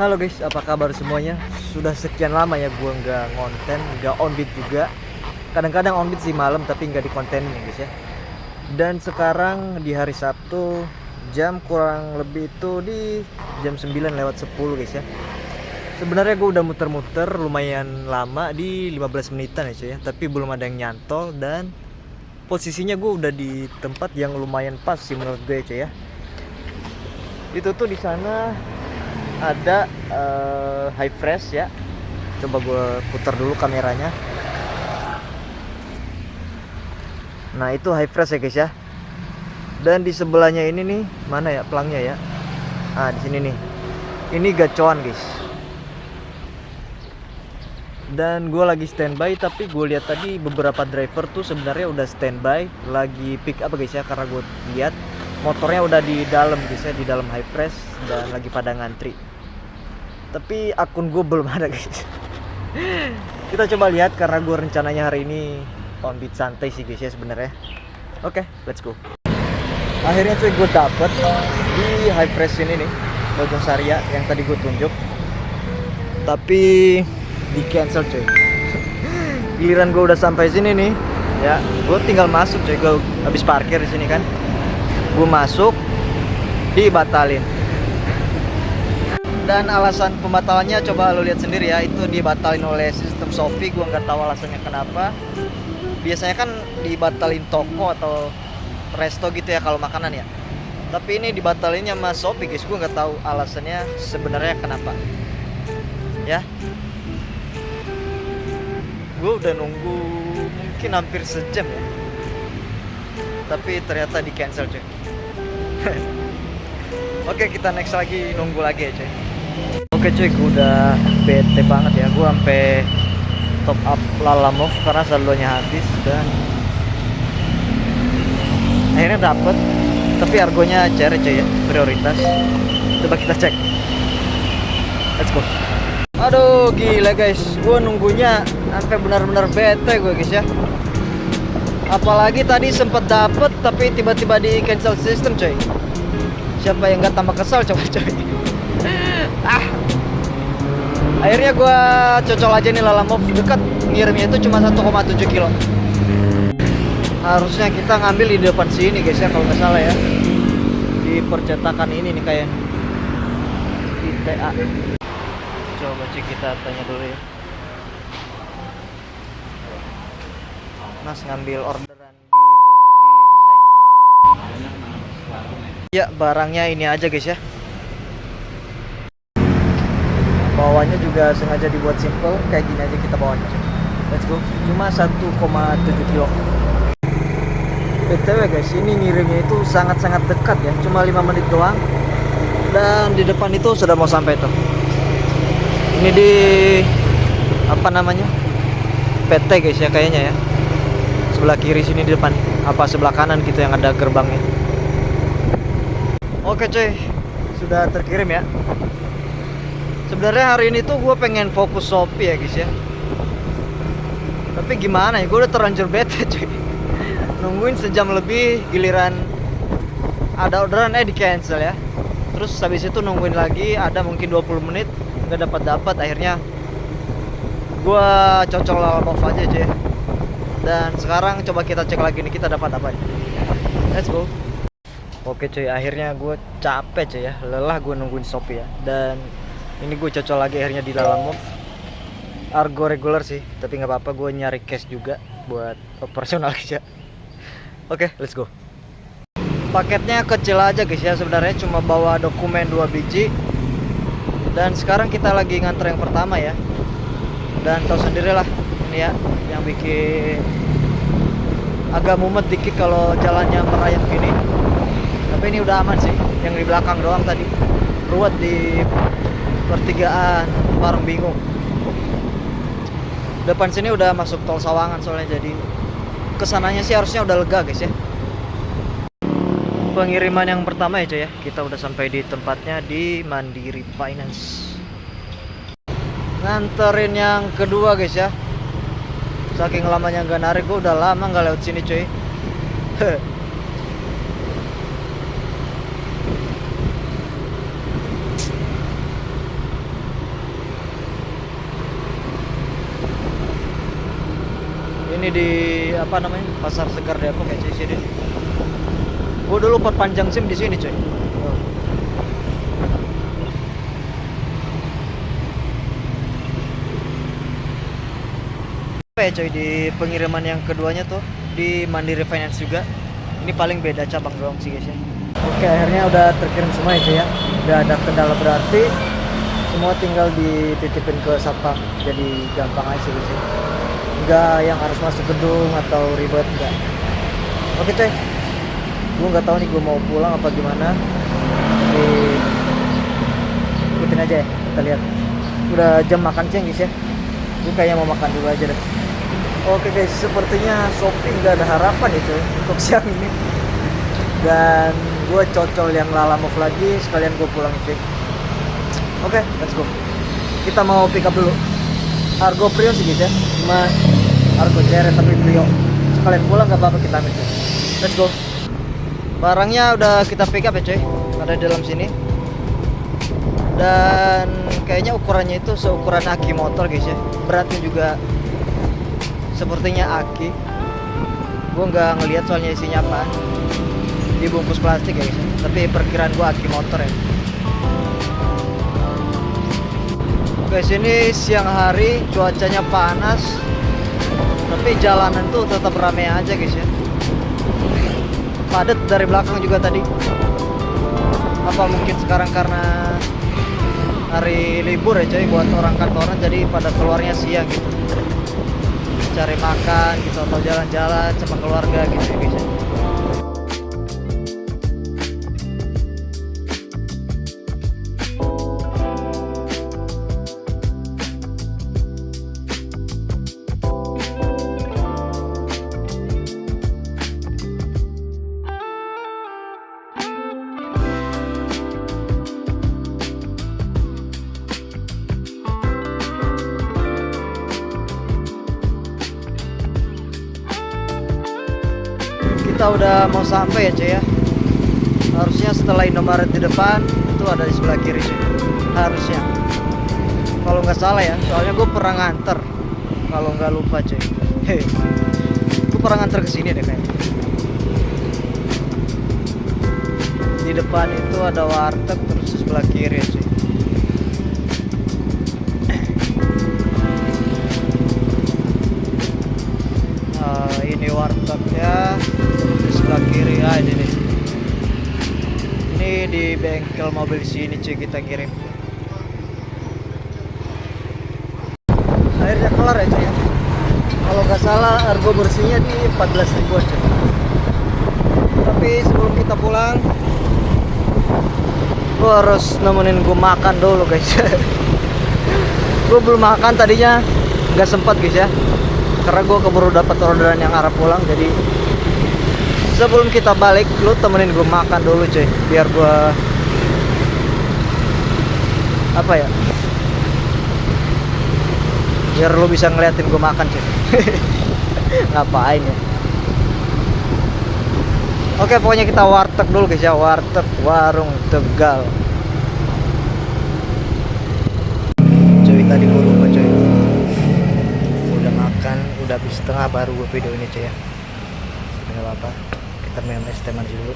Halo guys, apa kabar semuanya? Sudah sekian lama ya gua nggak ngonten, nggak on beat juga. Kadang-kadang on beat sih malam tapi nggak di kontenin ya guys ya. Dan sekarang di hari Sabtu jam kurang lebih itu di jam 9:10 guys ya. Sebenarnya gue udah muter-muter lumayan lama di 15 menitan ya cuy ya, tapi belum ada yang nyantol dan posisinya gue udah di tempat yang lumayan pas sih menurut gue cuy ya. Itu tuh di sana ada high fresh ya. Coba gue putar dulu kameranya. Nah itu high fresh ya guys ya. Dan di sebelahnya ini nih, mana ya pelangnya ya? Ah di sini nih. Ini gacoan guys. Dan gue lagi standby, tapi gue lihat tadi beberapa driver tuh sebenarnya udah standby, lagi pick up guys ya, karena gue lihat motornya udah di dalam guys ya, di dalam high fresh dan lagi pada ngantri. Tapi akun gue belum ada guys. Kita coba lihat karena gue rencananya hari ini on beat santai sih guys ya sebenarnya. Oke, let's go. Akhirnya cuy gue dapet di high fresh ini nih, Bojong Saria yang tadi gue tunjuk. Tapi di cancel cuy. Giliran gue udah sampai sini nih, ya, gue tinggal masuk cuy. Gue habis parkir di sini kan, gue masuk, dibatalin. Dan alasan pembatalannya coba lo lihat sendiri ya, itu dibatalin oleh sistem Shopee. Gue nggak tahu alasannya kenapa. Biasanya kan dibatalin toko atau resto gitu ya kalau makanan ya. Tapi ini dibatalinnya sama Shopee guys. Gue nggak tahu alasannya sebenarnya kenapa. Ya. Gue udah nunggu mungkin hampir sejam ya, tapi ternyata di cancel cuy. Oke, kita next lagi, nunggu lagi ya cuy. Oke cuy, gue udah bete banget ya. Gue sampai top up Lalamove karena saldonya habis dan akhirnya dapet, tapi argonya CR cuy ya, prioritas. Coba kita cek. Let's go. Aduh gila guys, gue nunggunya sampai benar-benar bete gue guys ya. Apalagi tadi sempet dapet tapi tiba-tiba di cancel system coy. Siapa yang nggak tambah kesal coba coy. Akhirnya gue cocol aja nih Lalamove, dekat, ngirimnya itu cuma 1,7 kilo. Harusnya kita ngambil di depan sini guys ya kalau nggak salah ya, di percetakan ini nih kayak ITA. Coba cek, kita tanya dulu ya. Mas ngambil orderan Billy Design. Ya barangnya ini aja guys ya. Bawahnya juga sengaja dibuat simple, kayak gini aja kita bawanya. Let's go. Cuma 1,7 kilo. BTW guys, ini ngirimnya itu sangat-sangat dekat ya, cuma 5 menit doang. Dan di depan itu sudah mau sampai tuh. Ini di apa namanya, PT guys ya kayaknya ya, sebelah kiri sini di depan, apa sebelah kanan gitu yang ada gerbangnya. Oke cuy, sudah terkirim ya. Sebenarnya hari ini tuh gue pengen fokus Shopee ya guys ya, tapi gimana ya, gue udah terlanjur bete cuy. Nungguin sejam lebih, giliran ada orderan di cancel ya. Terus habis itu nungguin lagi, ada mungkin 20 menit nggak dapat, akhirnya gua cocok Lalamove aja cuy. Dan sekarang coba kita cek lagi nih kita dapat apa. Let's go. Oke cuy, akhirnya gue capek cuy ya, lelah gue nungguin Shopee ya. Dan ini gue cocok lagi akhirnya di Lalamove. Argo regular sih, tapi nggak apa-apa, gue nyari cash juga buat operasional guys ya. Oke, let's go. Paketnya kecil aja guys ya, sebenarnya cuma bawa dokumen 2 biji. Dan sekarang kita lagi nganter yang pertama ya. Dan tahu sendirilah ini ya, yang bikin agak mumet dikit kalau jalannya merayap gini. Tapi ini udah aman sih, yang di belakang doang tadi ruwet di pertigaan Parung Bingung. Depan sini udah masuk tol Sawangan soalnya, jadi kesananya sih harusnya udah lega guys ya. Pengiriman yang pertama ya cuy ya, kita udah sampai di tempatnya di Mandiri Finance. Nganterin yang kedua guys ya. Saking lamanya nggak narik, gue udah lama nggak lewat sini cuy. Ini di apa namanya, Pasar Segar Depok ya cuy, sini. Gue dulu perpanjang SIM di sini cuy. Apa ya cuy, di pengiriman yang keduanya tuh di Mandiri Finance juga. Ini paling beda cabang doang sih guys ya. Oke, akhirnya udah terkirim semua ya cuy ya. Udah ada kendala berarti semua tinggal dititipin ke satpam, jadi gampang aja sih guys ya. Enggak yang harus masuk gedung atau ribet, enggak. Oke cuy, gue nggak tahu nih gue mau pulang apa gimana. Jadi ikutin aja ya, kita lihat. Udah jam makan siang guys ya. Gue kayaknya mau makan dulu aja deh. Oke guys, sepertinya Shopee nggak ada harapan itu untuk siang ini. Dan gue cocol yang Lala Move lagi, sekalian gue pulang cuy. Oke, let's go. Kita mau pick up dulu. Argo Prio sih guys ya, cuma Argo Ceret tapi Prio. Sekalian pulang nggak apa-apa, kita ambil cuy. Let's go. Barangnya udah kita pick up ya cuy, ada di dalam sini. Dan kayaknya ukurannya itu seukuran aki motor guys ya. Beratnya juga sepertinya aki. Gue nggak ngelihat soalnya isinya apa. Dibungkus plastik ya guys ya. Tapi perkiraan gue aki motor ya. Guys, ini siang hari, cuacanya panas, tapi jalanan tuh tetap rame aja guys ya. Padat dari belakang juga tadi. Apa mungkin sekarang karena hari libur ya coy, buat orang kantoran, jadi pada keluarnya siang gitu, cari makan gitu atau jalan-jalan sama keluarga gitu ya guys ya. Kita udah mau sampai ya cuy ya. Harusnya setelah Indomaret di depan itu ada di sebelah kiri cuy, harusnya, kalau nggak salah ya, soalnya gue pernah nganter kalau nggak lupa cuy. Gue pernah nganter kesini deh kayaknya. Di depan itu ada warteg, terus di sebelah kiri ya cuy. Ini wartegnya, terus di sebelah kiri ya, ini nih. Ini di bengkel mobil sini cuy kita kirim. Akhirnya kelar ya cuy ya. Kalau nggak salah argo bersihnya di 14.000 cuy. Tapi sebelum kita pulang, gue harus nemenin gue makan dulu guys. Gue belum makan tadinya, nggak sempat guys ya, karena gue keburu dapat orderan yang arah pulang. Jadi sebelum kita balik, lu temenin gue makan dulu cuy, biar gue apa ya, biar lu bisa ngeliatin gue makan cuy. Ngapain ya. Oke, pokoknya kita warteg dulu guys ya, warteg warung Tegal. Cuy, tadi gue lupa cuy, udah makan, udah habis setengah baru gue video ini cuy ya. Nggak apa-apa, kita minum es teh manis dulu.